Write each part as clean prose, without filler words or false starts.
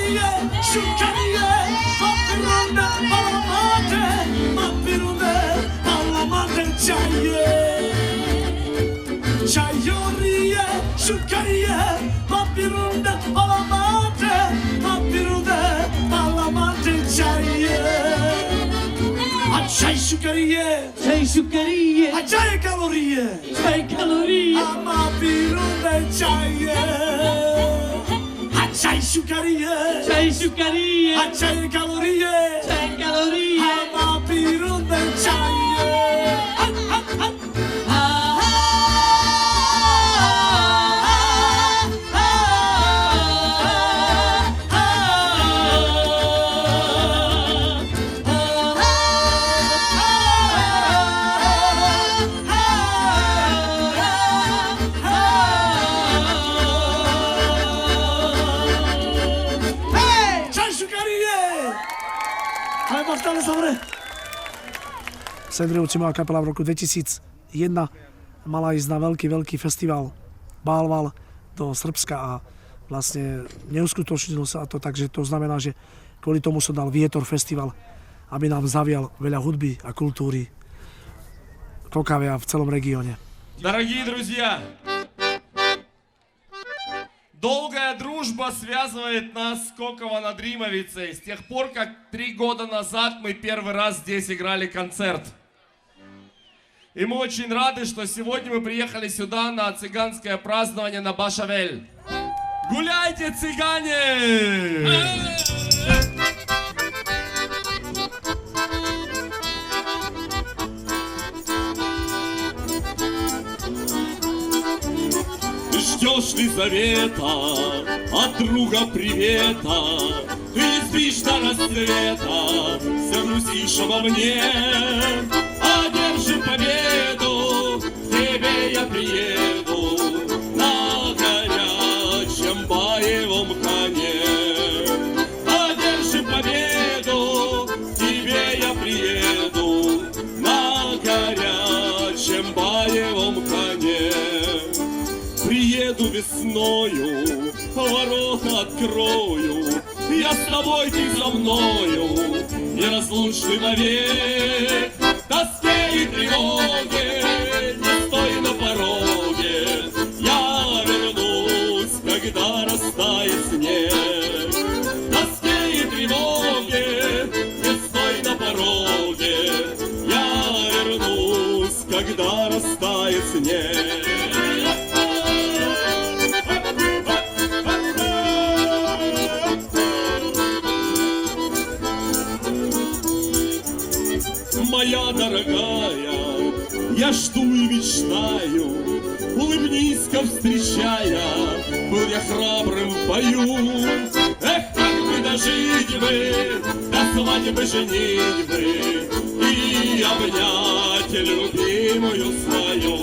Šukarie, šukarie, papirone, palamate, papirone, palamate, čaje. Čajorie, šukarie, papirone, palamate, papirone, palamate, čaje. A čaj šukarie, a čaj kalorie, a papirone, čaje. Čaj šukarie, a čaj kalorie, a papírové čaje. Sendrejovci, moja kapela v roku 2001 mala ísť na veľký festival Balval do Srbska a vlastne neuskutočnilo sa to, takže to znamená, že kvôli tomu som dal Vietor festival, aby nám zavial veľa hudby a kultúry v Kokave a v celom regióne. Дорогие друзья, долгая дружба связывает нас с Коково-над-Римовицей с тех пор, как 3 года назад мы первый раз здесь играли концерт. И мы очень рады, что сегодня мы приехали сюда на цыганское празднование на Башавель. Гуляйте, цыгане! Ждешь ли завета от друга привета? Ты не спишь до рассвета, все грустишь обо мне. Одержим победу, к тебе я приеду на горячем боевом коне. Одержим победу, к тебе я приеду на горячем боевом коне. Приеду весною, ворота открою, я с тобой, ты за мною, неразлучны навек. Тоске и тревоге, не стой на пороге, я вернусь, когда растает снег. Тоске и тревоге, не стой на пороге, я вернусь, когда растает снег. Моя дорогая, я жду и мечтаю, улыбнись-ка встречая, был я храбрым в бою. Эх, как бы дожить бы, до свадьбы женитьбы и обнять любимую свою.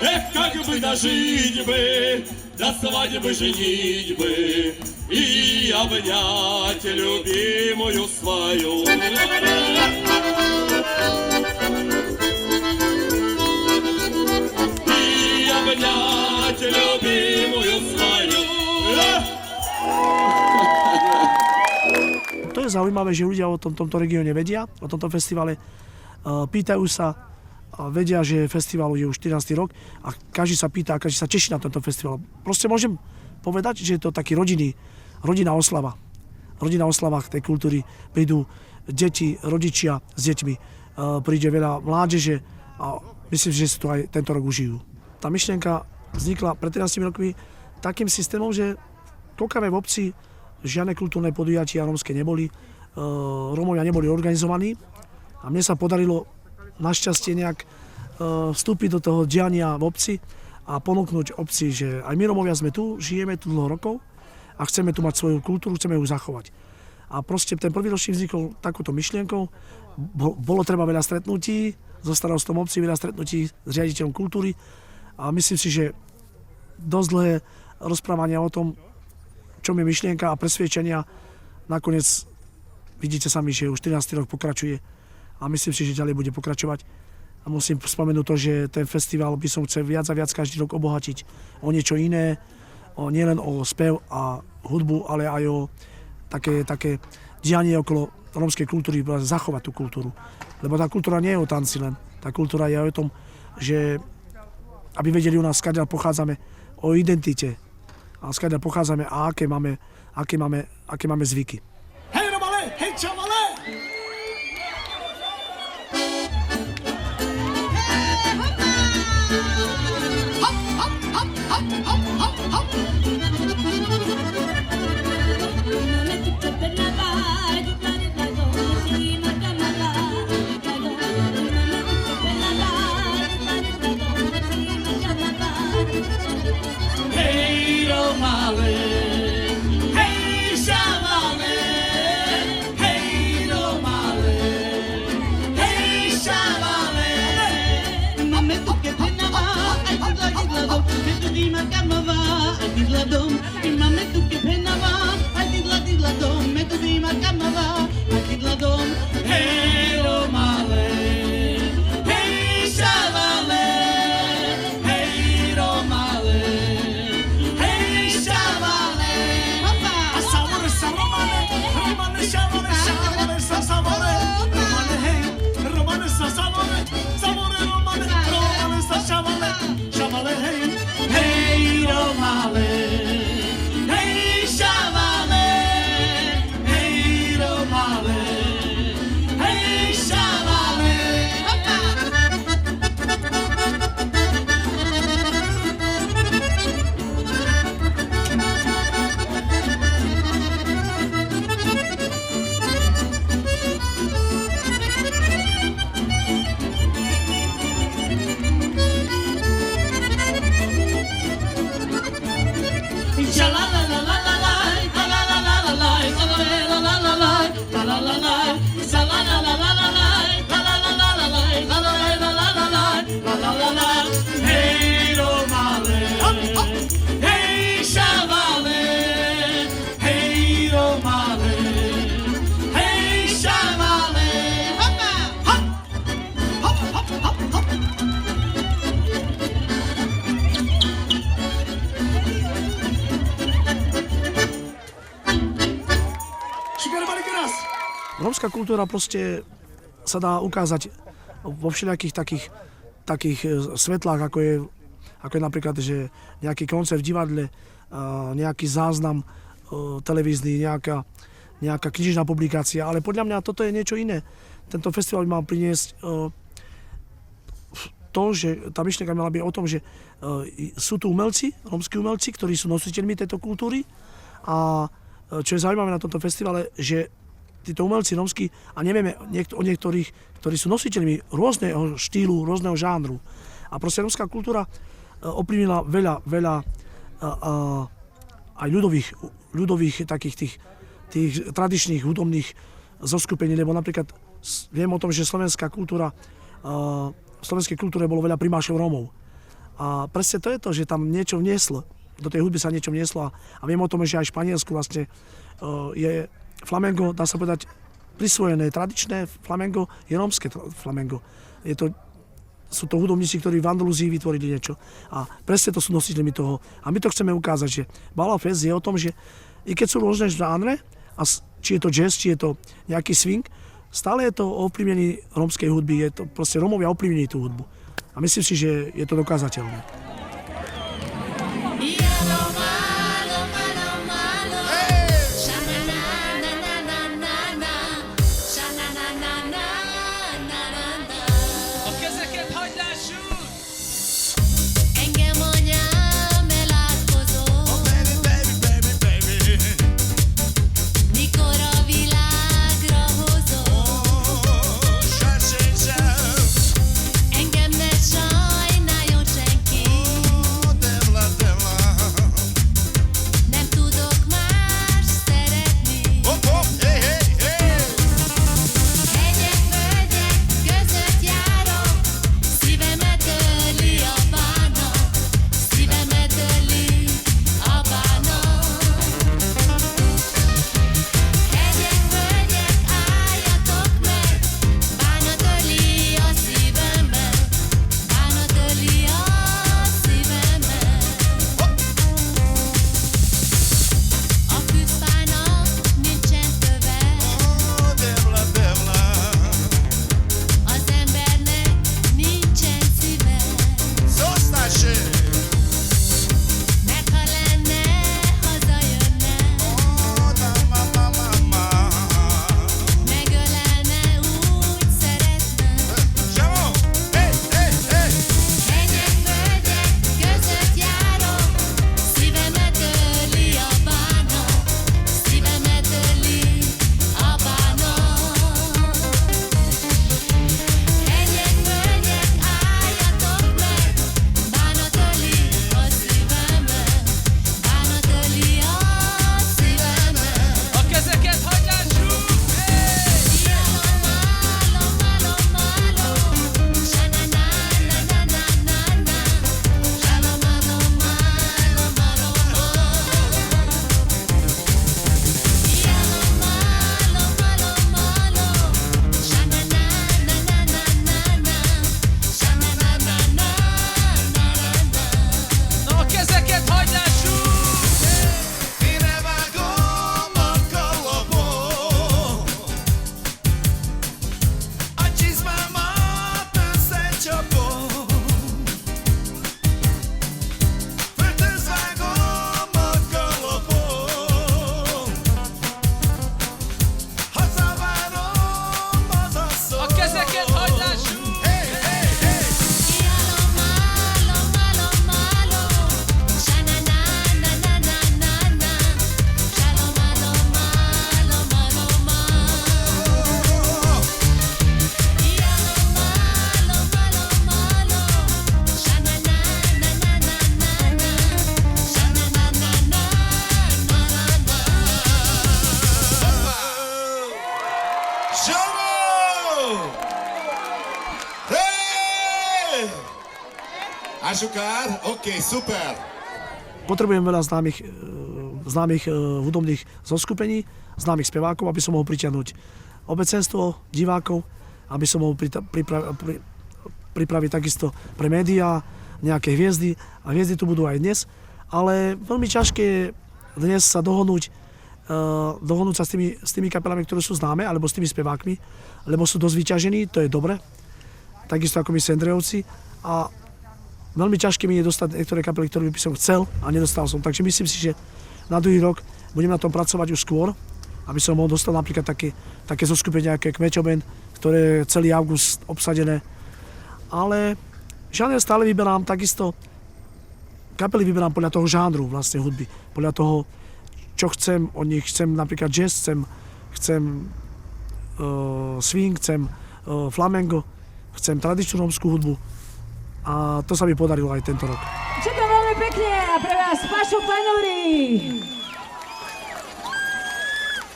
Эх, как бы дожить бы, до свадьбы женитьбы и обнять любимую свою. И обнять любимую свою. To je zaujímavé, že ľudia o tomto regióne vedia, o tomto festivale, pýtajú sa, vedia, že festival je už 14. rok a každý sa pýta, každý sa teší na tento festival. Proste môžem povedať, že je to taký rodinná oslava. Rodinná oslava tej kultúry. Prídu deti, rodičia s deťmi, príde veľa mládeže a myslím, že si to aj tento rok užijú. Tá myšlienka vznikla pred 13 rokmi takým systémom, že v Kokave v obci žiadne kultúrne podujatia rómske neboli, Rómovia neboli organizovaní a mne sa podarilo našťastie nejak vstúpiť do toho diania v obci a ponúknuť obci, že aj my Rómovia sme tu, žijeme tu dlho rokov a chceme tu mať svoju kultúru, chceme ju zachovať. A proste ten prvý ročník vznikol takouto myšlienkou, bolo treba veľa stretnutí so starostom obci, veľa stretnutí s riaditeľom kultúry a myslím si, že dosť dlhé rozprávania o tom, čo je myšlienka a presviečenia, nakoniec vidíte sami, že už 14. rok pokračuje a myslím si, že ďalej bude pokračovať. A musím spomenúť to, že ten festival by som chcel viac a viac každý rok obohatiť o niečo iné, nielen o spev a hudbu, ale aj o také dianie okolo rómskej kultúry, zachovať tú kultúru. Lebo tá kultúra nie je o tanci len. Tá kultúra je o tom, že aby vedeli u nás, skáďa pochádzame, o identite. A skáďa pochádzame a aké máme zvyky. Hej Romane, hej čavale! Hej Romane, hej čavale, hej Romane, hej čavale. Máme tu kepenava, aj didla, me tu dima karnava, aj didla dom. Máme tu kepenava, aj didla dom, me tu dima karnava, aj didla dom. Hej Romane, hej čavale, hej Romane, hej čavale. A savore sa Romane, Romane čavale, čavale sa savore. Romane hej, Romane sa savore, savore Romane, Romane sa čavale, čavale hej. Hej Romane, hej čavale, hej Romane, hej čavale. Hej Romane, hej čavale, hej Romane, hej čavale. Rómska kultúra proste sa dá ukázať vo všelijakých takých svetlách, ako je napríklad, že nejaký koncert v divadle, nejaký záznam televízny, nejaká knižná publikácia, ale podľa mňa toto je niečo iné. Tento festival by mal priniesť to, že tá myšlienka mala byť o tom, že sú tu umelci, rómski umelci, ktorí sú nositeľmi tejto kultúry a čo je zaujímavé na tomto festivale, že títo umelci rómski, a nevieme o niektorých, ktorí sú nositeľmi rôzneho štýlu, rôzneho žánru. A proste rómska kultúra ovplyvnila veľa aj ľudových takých tých tradičných hudobných zoskupení, lebo napríklad viem o tom, že slovenská kultúra, v slovenskej kultúre bolo veľa primášov Rómov. A presne to je to, že tam niečo vnieslo, do tej hudby sa niečo vnieslo a viem o tom, že aj v Španielsku vlastne je flamengo, dá sa povedať, prisvojené, tradičné flamengo je rómske flamengo. Sú to hudobníci, ktorí v Andalúzii vytvorili niečo. A presne to sú nositeľmi toho. A my to chceme ukázať, že Bala Fest je o tom, že i keď sú rôzne žánre, a či je to jazz, či je to nejaký swing, stále je to o ovplyvnení rómskej hudby. Je to proste Rómovia ovplyvnili tú hudbu. A myslím si, že je to dokázateľné. Pašukár? OK, super. Potrebujem veľa známych hudobných zoskupení, známych spevákov, aby som mohol pritiahnuť obecenstvo, divákov, aby som mohol pripraviť takisto pre médiá nejaké hviezdy. A hviezdy tu budú aj dnes. Ale veľmi ťažké je dnes sa dohodnúť sa s tými kapelami, ktoré sú známe, alebo s tými spevákmi, lebo sú dosť vyťažení, to je dobre. Takisto ako my Sendrejovci. A veľmi ťažké mi je dostať niektoré kapely, ktoré by som chcel a nedostal som. Takže myslím si, že na druhý rok budem na tom pracovať už skôr, aby som mohol dostať napríklad také zoskupenie, ako je Kmeťo Band, ktoré je celý august obsadené. Ale žáner stále vyberám takisto, kapely vyberám podľa toho žánru vlastne hudby, podľa toho, čo chcem od nich. Chcem napríklad jazz, chcem swing, chcem flamengo, chcem tradičnú rómskú hudbu a to sa mi podarilo aj tento rok. Ďakujem veľmi pekne a pre vás Pašo Paňuri.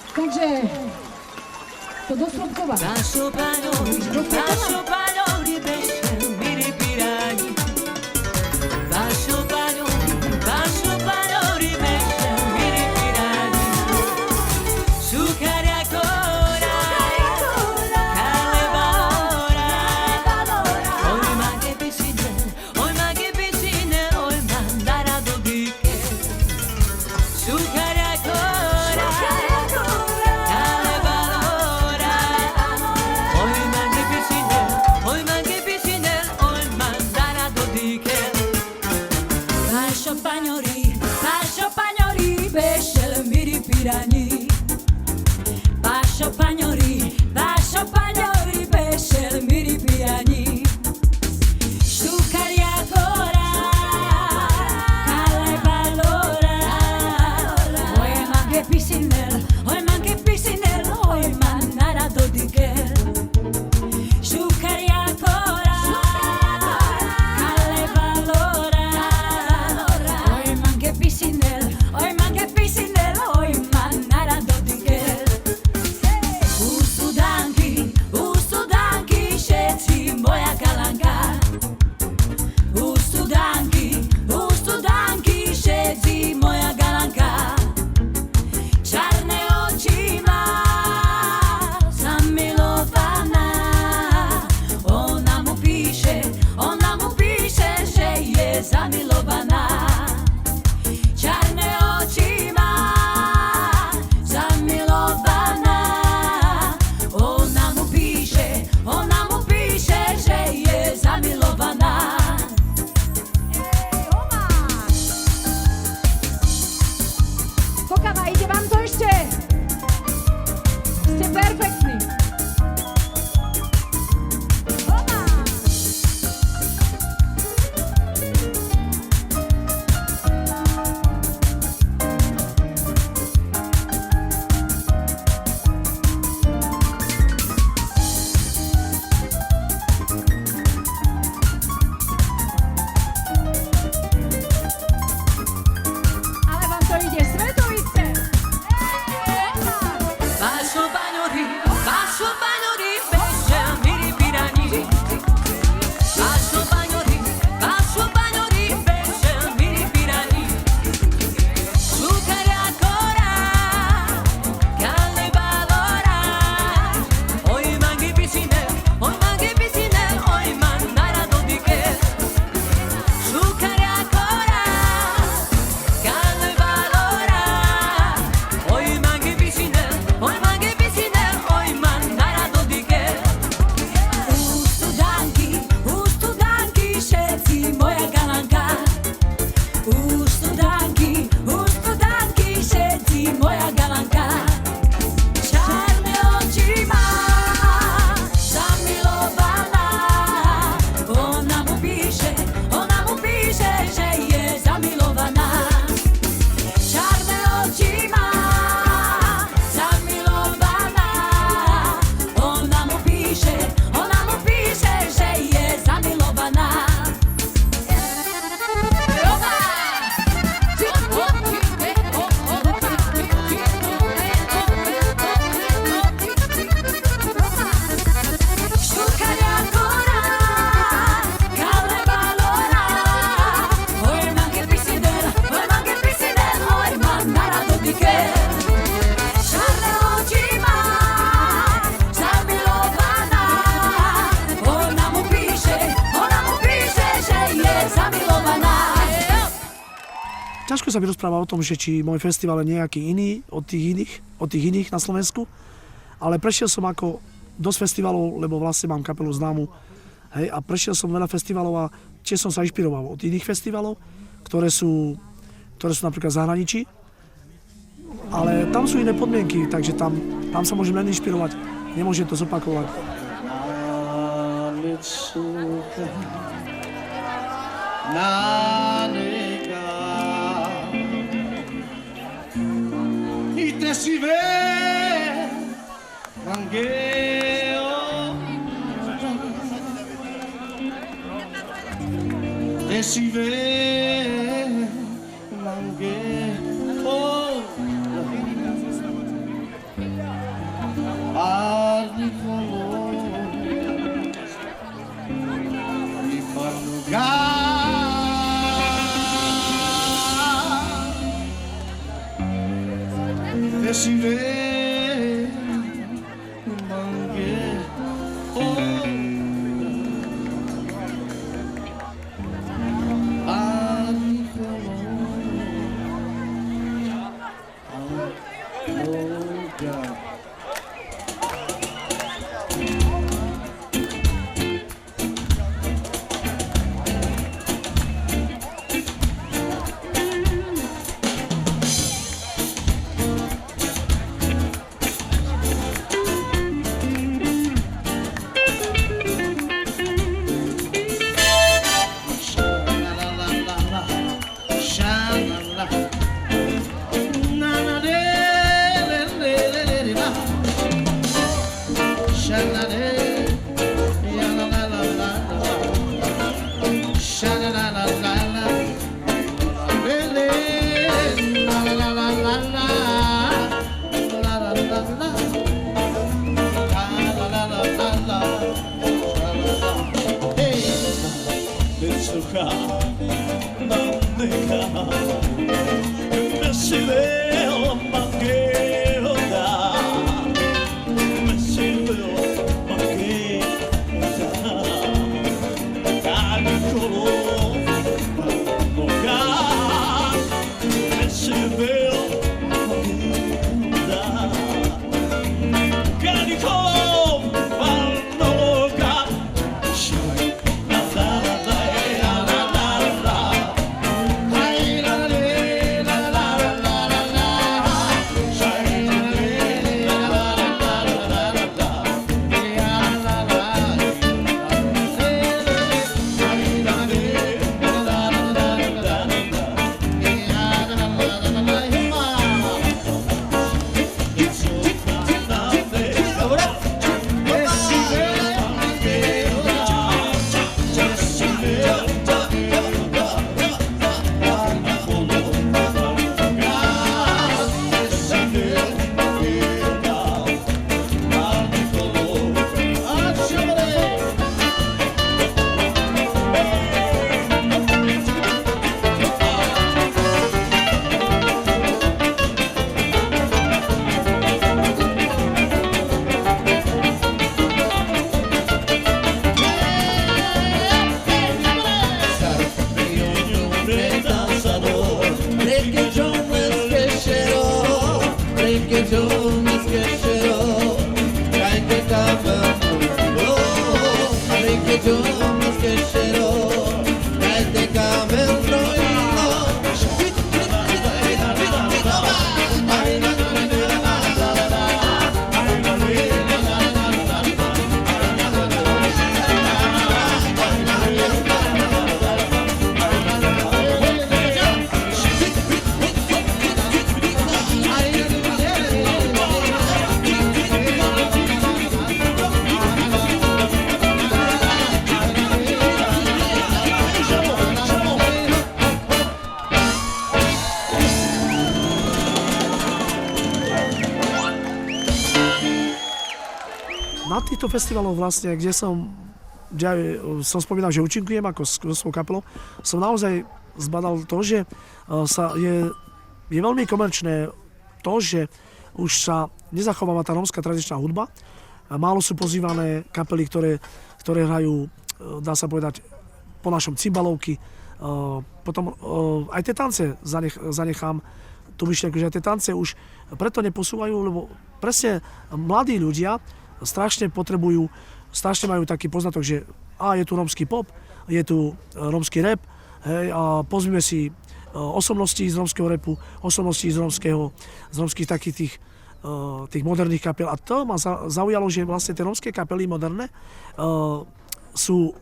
Takže to do Slobkova. Pašo Paňuri, beše mi ripirani. Pašo Paňuri, beše mi ripirani. Šukarja kora, kale balora. Oj mage pisine, oj mandara do dike. Šukarja kora, kale balora. Oj mage pisine, oj mandara do dike. Pašo Paňori, bešel mi ripirani. Pašo Paňori, bešel mi ripirani. Šukarja kora, kale balora. Oj mange pisiner, oj mandara do dikel. Šukarja kora, kale balora. Oj mange pisiner, oj mandara do dikel. U Sudanki, šetří moja kalanka. U Sudanki, šetří moja galanka. Čarné oči, sa mi rozpráva o tom, že či môj festival je nejaký iný od tých iných na Slovensku, ale prešiel som ako dosť festivalov, lebo vlastne mám kapelu známu, hej, a prešiel som veľa festivalov a tiež som sa inšpiroval od iných festivalov, ktoré sú napríklad v zahraničí, ale tam sú iné podmienky, takže tam sa môžem len inšpirovať, nemôžem to zopakovať. Si ve mangueo e si ve mangueo ardi color di Portugal e si ve mangueo ardi color Na týchto festivaloch vlastne, kde som spomínal, že účinkujem ako so svojou kapelou, som naozaj zbadal to, že je veľmi komerčné to, že už sa nezachováva tá rómska tradičná hudba. Málo sú pozývané kapely, ktoré hrajú, dá sa povedať, po našom cymbalovky, Potom aj tie tance zanechám tú myšlienku, že aj tie tance už preto neposúvajú, lebo presne mladí ľudia strašne potrebujú, strašne majú taký poznatok, že je tu rómsky pop, je tu rómsky rap, hej, a pozvime si osobnosti z rómskeho rapu, osobnosti z rómskych takých tých moderných kapel. A to ma zaujalo, že vlastne tie rómske kapely moderné sú,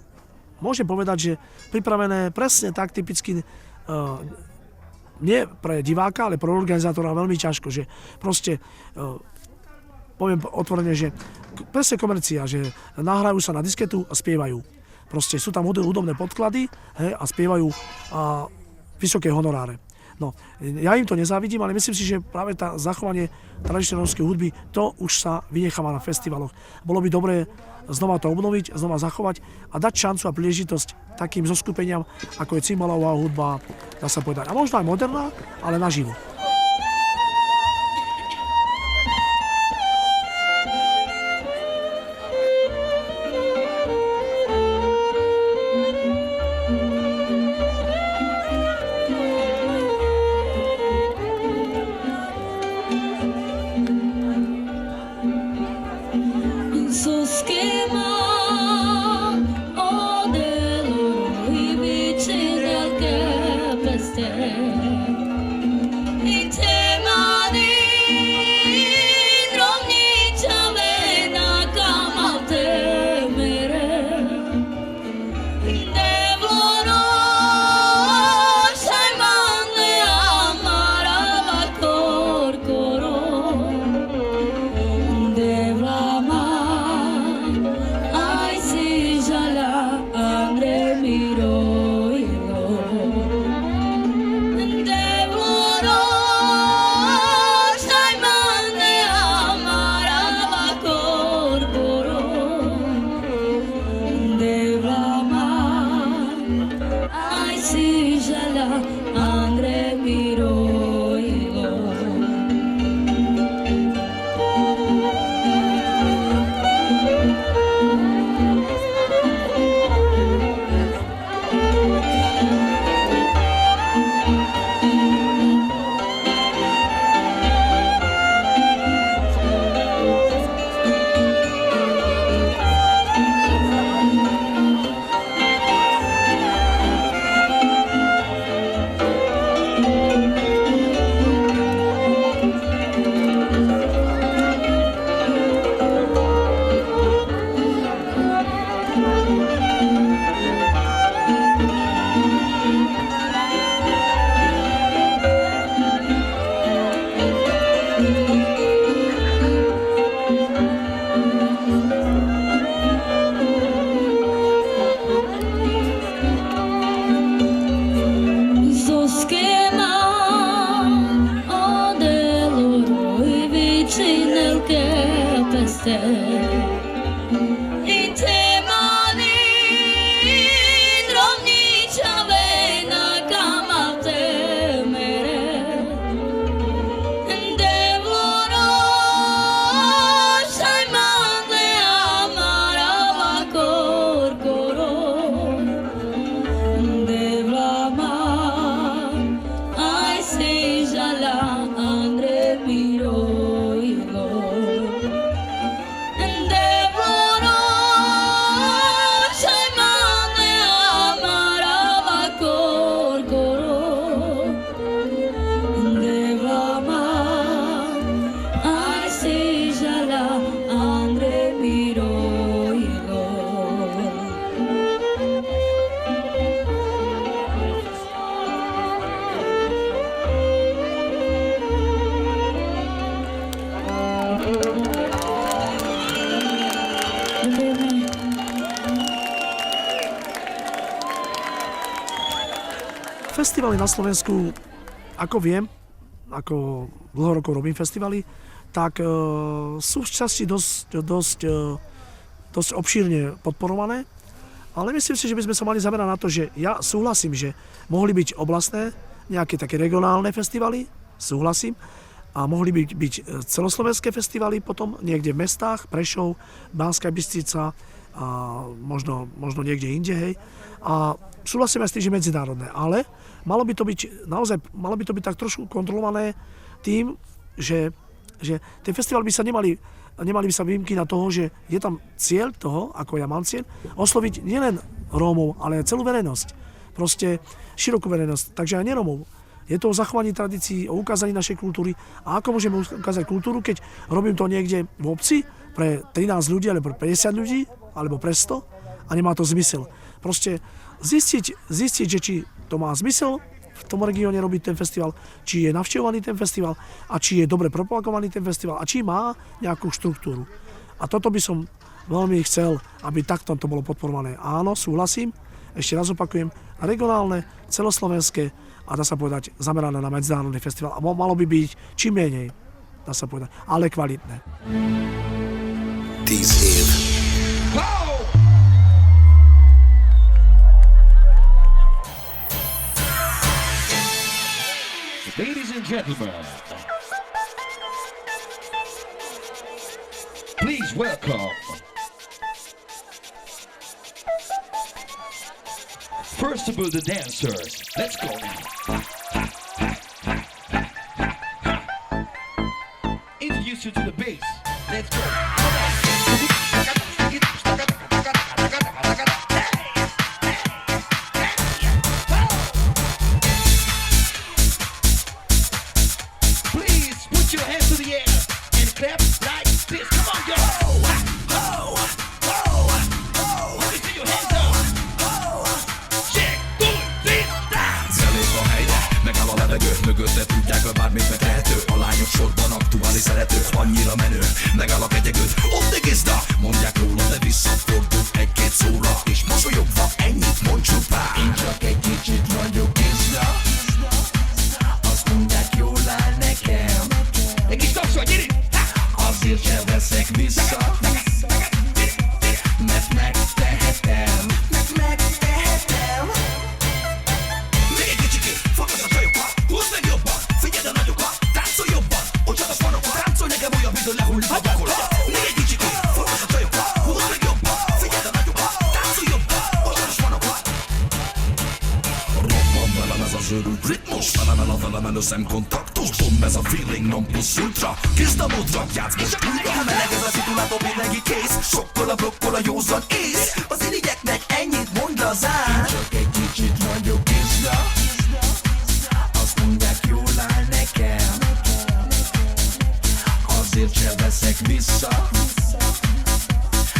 môžem povedať, že pripravené presne tak typicky nie pre diváka, ale pre organizátora veľmi ťažko, že proste poviem otvorene, že presne komercia, že nahrajú sa na disketu a spievajú. Proste sú tam hudobné podklady, hej, a spievajú vysoké honoráre. No, ja im to nezávidím, ale myslím si, že práve zachovanie tradičnej rómskej hudby, to už sa vynecháva na festivaloch. Bolo by dobré znova to obnoviť, znova zachovať a dať šancu a príležitosť takým zoskupeniam, ako je cymbalová hudba, dá sa povedať. A možno aj moderná, ale naživo. Festivaly na Slovensku, ako viem, ako dlho rokov robím festivaly, tak sú v časti dosť obšírne podporované, ale myslím si, že by sme sa mali zamerať na to, že ja súhlasím, že mohli byť oblastné, nejaké také regionálne festivaly, súhlasím, a mohli byť celoslovenské festivaly potom niekde v mestách, Prešov, Banská Bystrica, možno niekde inde, hej. A súhlasíme s tým, že medzinárodné, ale malo by to byť tak trošku kontrolované tým, že tie festivaly by sa nemali by sa výjimky na toho, že je tam cieľ toho, ako ja mám cieľ, osloviť nielen Rómov, ale aj celú verejnosť. Proste širokú verejnosť, takže aj nerómov. Je to o zachovaní tradícií, o ukázaní našej kultúry. A ako môžeme ukázať kultúru, keď robím to niekde v obci pre 13 ľudí, alebo pre 50 ľudí, alebo pre 100 a nemá to zmysel. Proste zistiť, že či to má zmysel v tom regióne robiť ten festival, či je navštevovaný ten festival a či je dobre propagovaný ten festival a či má nejakú štruktúru. A toto by som veľmi chcel, aby takto to bolo podporované. Áno, súhlasím, ešte raz opakujem, regionálne, celoslovenské a dá sa povedať zamerané na medzinárodný festival. A malo by byť čím menej, dá sa povedať, ale kvalitné. Ladies and gentlemen, please welcome first of all the dancers. Let's go now. Introduce you to the bass. Let's go. Mögötte tudják, hogy bármit megtehető. A lányok sorban aktuális szerető. Annyira menő, megáll a kegyegőd. Ott egészda, mondják róla, de visszafordul egy-két szóra. És mosolyogva ennyit mond csupán. Én csak egy kicsit vagyok gizda. Azt mondják, jól áll nekem. Egy kis tapsol, gyere! Azért sem veszek vissza. Mert megtehetem. Megtehetem. Még egy kicsikét, fakad a csajokat. Húzd meg jobban, figyeld a nagyokat. Táncolj jobban, ocsad a fanokat. Táncolj nekem olyan, mint hogy lehullik a gyakorlat. Még egy kicsikét, fakad a csajokat. Húzd meg jobban, figyeld a nagyokat. Táncolj jobban, ocsad a fanokat. Robban velem ez az őrült ritmus. Velem a szemkontaktus. Bomb ez a feeling non plus ultra. Kezd a modrak, játsz most újra. Meleg ez a szitulátor, mindenki kész. Sokkal a blokkol a józan ész. Az irigyeknek ennyit mondd lazán. Csak egy kicsit vagyok gizda. Azt mondják, jól áll nekem. Azért sem veszek vissza.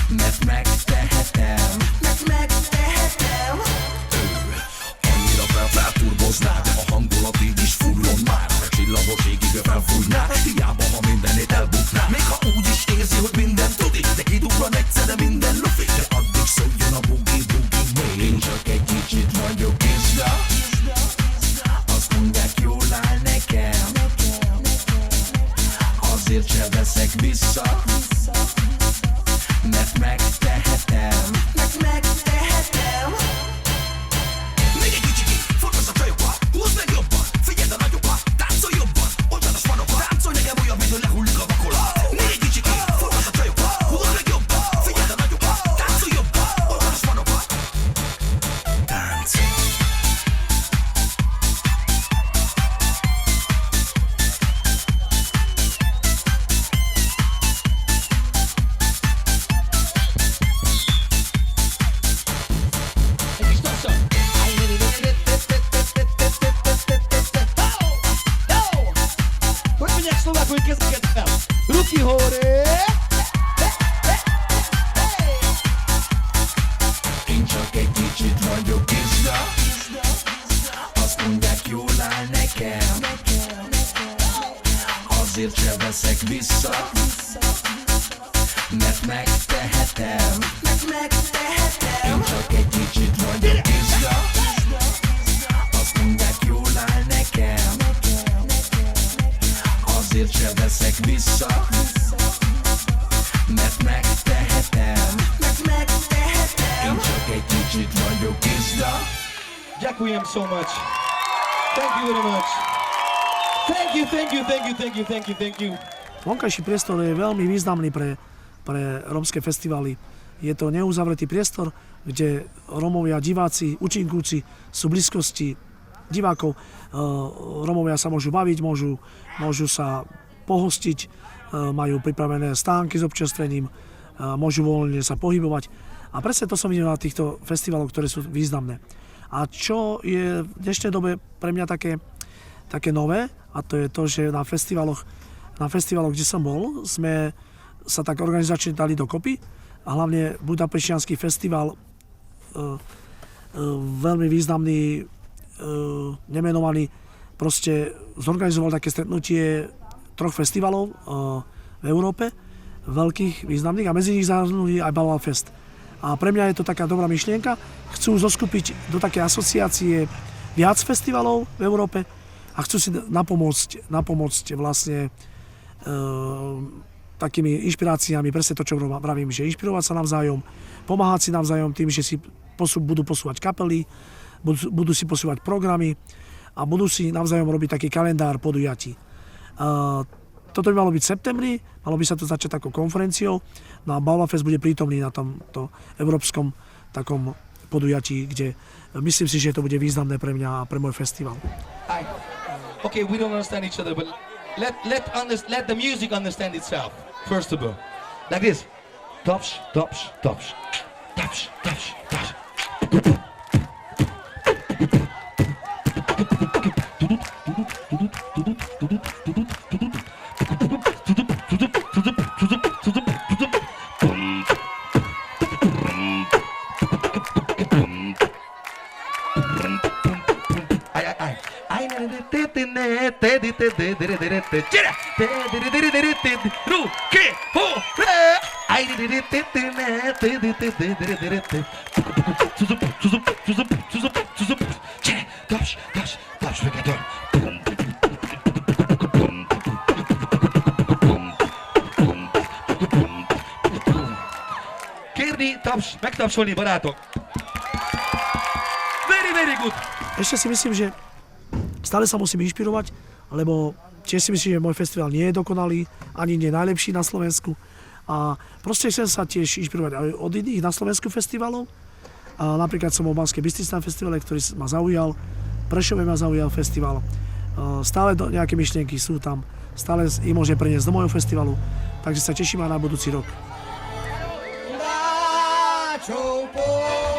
Mert megtehetem. Megtehetem. Annyira felturbozná, de a hangulat így is furlon már. A csillagos égig felfújná. Hiába, ha mindenét elbukná. Még ha úgy is érzi, hogy minden tudik. De kidugran egyszer, de minden lufik. De addig szóljon a boogie-boogie. Én csak egy kicsit vagyok gizda. Azt mondják, jól áll nekem. Azért sem veszek vissza. Mert megtehetem. Megtehetem. Még egy kicsikét, forgass a csajokat. Húzd meg jobban, figyeld a nagyokat. Táncolj jobban, ocsad a spanokat. Táncolj nekem olyan, mint hogy lehullik a vakolat. Még egy kicsikét, forgass a csajokat. Húzd meg jobban, figyeld a nagyokat. Táncolj jobban, ocsad a spanokat. Tánc. Ruky hore! Én csak egy kicsit vagyok gizda. Azt mondják, jól áll nekem. Azért sem veszek vissza. Mert megtehetem. Én csak egy kicsit vagyok gizda. Azt mondják, jól áll nekem. Azért sem veszek vissza. Mert megtehetem. Én csak egy kicsit vagyok gizda. Ďakujem so much. Thank you very much. Thank you. Vonkajší priestor je veľmi významný pre rómske festivaly. Je to neuzavretý priestor, kde Rómovia, diváci, účinkujúci sú v blízkosti divákov. Rómovia sa môžu baviť, môžu sa pohostiť, majú pripravené stánky s občerstvením, môžu voľne sa pohybovať. A presne to som videl na týchto festivaloch, ktoré sú významné. A čo je v dnešnej dobe pre mňa také nové, a to je to, že na festivaloch, kde som bol, sme sa tak organizačne dali dokopy. A hlavne Budapešťanský festival, veľmi významný, nemenovaný, proste zorganizoval také stretnutie 3 festivalov v Európe, veľkých, významných, a medzi nich zahrnuli aj Balval Fest. A pre mňa je to taká dobrá myšlienka. Chcú zoskupiť do také asociácie viac festivalov v Európe a chcú si napomôcť vlastne takými inšpiráciami, presne to, čo vravím, že inšpirovať sa navzájom, pomáhať si navzájom tým, že si budú posúvať kapely, budú si posúvať programy a budú si navzájom robiť taký kalendár podujatí. Toto by malo byť v septembri, malo by sa to začať takou konferenciou, no a Balval Fest bude prítomný na tomto európskom takom podujatí, kde myslím si, že to bude významné pre mňa a pre môj festival. Okay, we don't understand each other, but let the music understand itself, first of all. Like this. Tops, tops, tops. Tops, tops, tops. Kérni, megtapsolni, barátok. Very good. Ešte si myslím, že stále sa musím inšpirovať, lebo tiež si myslím, že môj festival nie je dokonalý, ani nie najlepší na Slovensku. A proste chcem sa tiež inšpirovať aj od iných na Slovensku festivalov. A napríklad som bol v Banskej Bystrici na festivale, ktorý ma zaujal. Prešove ma zaujal festival. Stále nejaké myšlienky sú tam. Stále ich môžem preniesť do môjho festivalu. Takže sa teším aj na budúci rok. Macho boy.